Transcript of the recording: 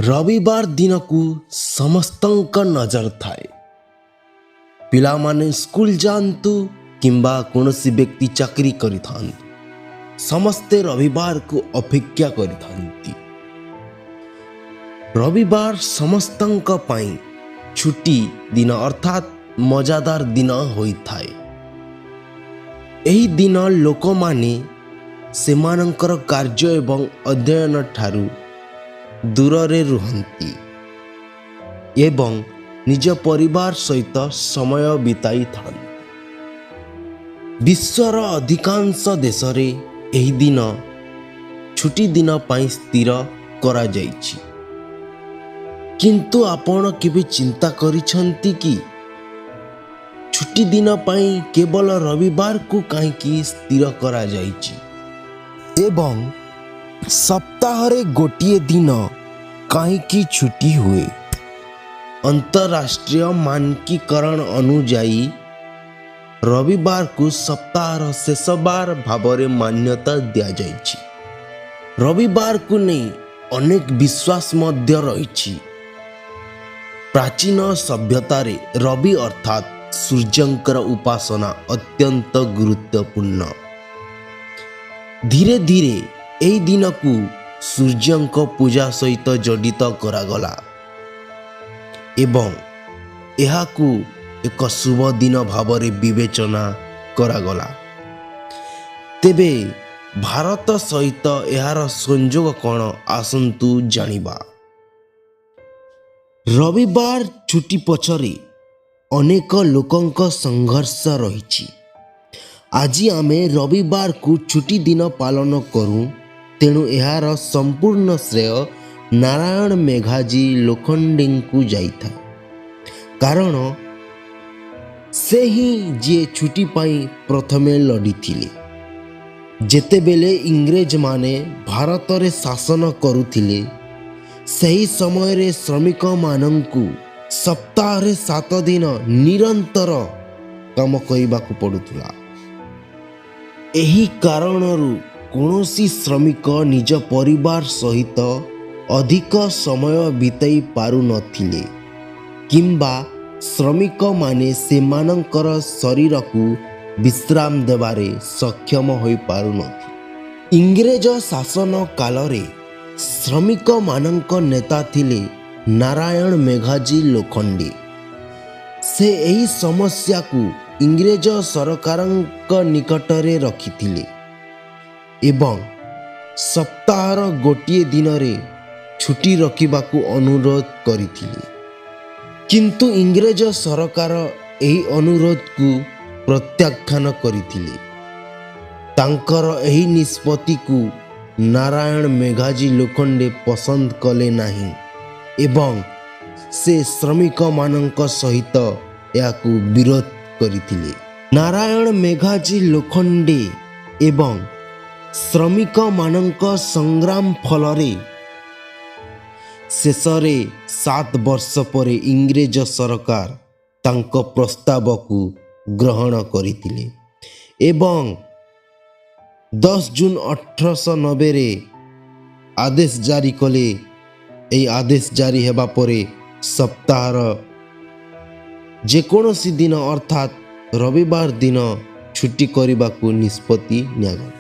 रविवार दिन को समस्तंक नजर थाए। पिलामाने स्कूल जातु किंबा कौनसी व्यक्ति चाकरी करिथांतु समस्ते रविवार को अपेक्षा करिथांती। रविवार समस्तंक पाई छुट्टी दिन अर्थात मजादार दिन होइथाए। एही दिन लोक माने सेमानंकर कार्य एवं अध्ययन ठारू दूरे रुहंती एवं निज परिवार सहित समय बिताई थांती। विश्वर अधिकांश देश रे एही दिन छुट्टी दिन पाई स्थिर करा जाइछि। किंतु आपण केबे चिंता करिसंती कि छुट्टी दिन पाई केवल रविवार को काहेकि स्थिर करा जाइछि एवं सप्ताहरे गोटिए दिन काहेकि छुट्टी हुए। अंतरराष्ट्रीय मानकीकरण अनुजाई रविवार को सप्ताहर शेष बार भावरे मान्यता दिया जाइछि। रविवार को नहीं अनेक विश्वास मध्य रहिछि। प्राचीन सभ्यतारे रवि अर्थात सूर्यंकर उपासना अत्यंत गुरुत्वपूर्ण। धीरे धीरे एही दिन को सूर्यंक पूजा सहित जडित करागला एवं एहाकू एक शुभ दिन भावरे विवेचना करागला। तेबे भारत सहित एहार संयोग कौन आसंतु जानिबा। रविवार छुट्टी पछरे अनेक लोकंक संघर्ष रहिछि। आज आमे रविवार को छुट्टी दिन पालन करूं, तेणु एहार संपूर्ण श्रेय नारायण मेघाजी लोखंडे को जाइथा। कारण से ही जे छुट्टी पाई प्रथमे लड़ी थिले। जेतेबेले इंग्रेज माने भारत रे शासन करुथिले, सही समय रे श्रमिक मानंकु सप्ताह रे 7 दिन निरंतर काम करिबाकु पडुथुला। एही कारणरू कौनसी श्रमिक निज परिवार सहित अधिक समय बिताई पारु नथिले किंबा श्रमिक माने सेमानंकर शरीर को विश्राम देवारे सक्षम होई पारु नथि। इंग्रेज शासन काल रे श्रमिक मानंक नेता थिले नारायण मेघाजी लोखंडे। से एही समस्या को इंग्रेज सरकारंक निकटरे रखिथिले एवं सप्ताहर गोटिए दिन रे छुट्टी रखिबाकू अनुरोध करिथिले। किंतु इंग्रेज सरकार एही अनुरोध को प्रत्याख्यान करिथिले। तांकर एही निष्पत्ति को नारायण मेघाजी लोखंडे पसंद कले नाही एवं से श्रमिक मानंक सहित याकू विरोध करिथिले। नारायण मेघाजी लोखंडे एवं श्रमिक मानंक संग्राम फलरे शेषरे 7 वर्ष पर इंग्रेज सरकार तांको प्रस्ताव को ग्रहण करिथिले एवं 10 जून 1890 रे आदेश जारी कले। एई आदेश जारी हेबा परे सप्ताहर जेकोसी दिन अर्थात रविवार दिन छुट्टी करने को निष्पत्ति नियागला।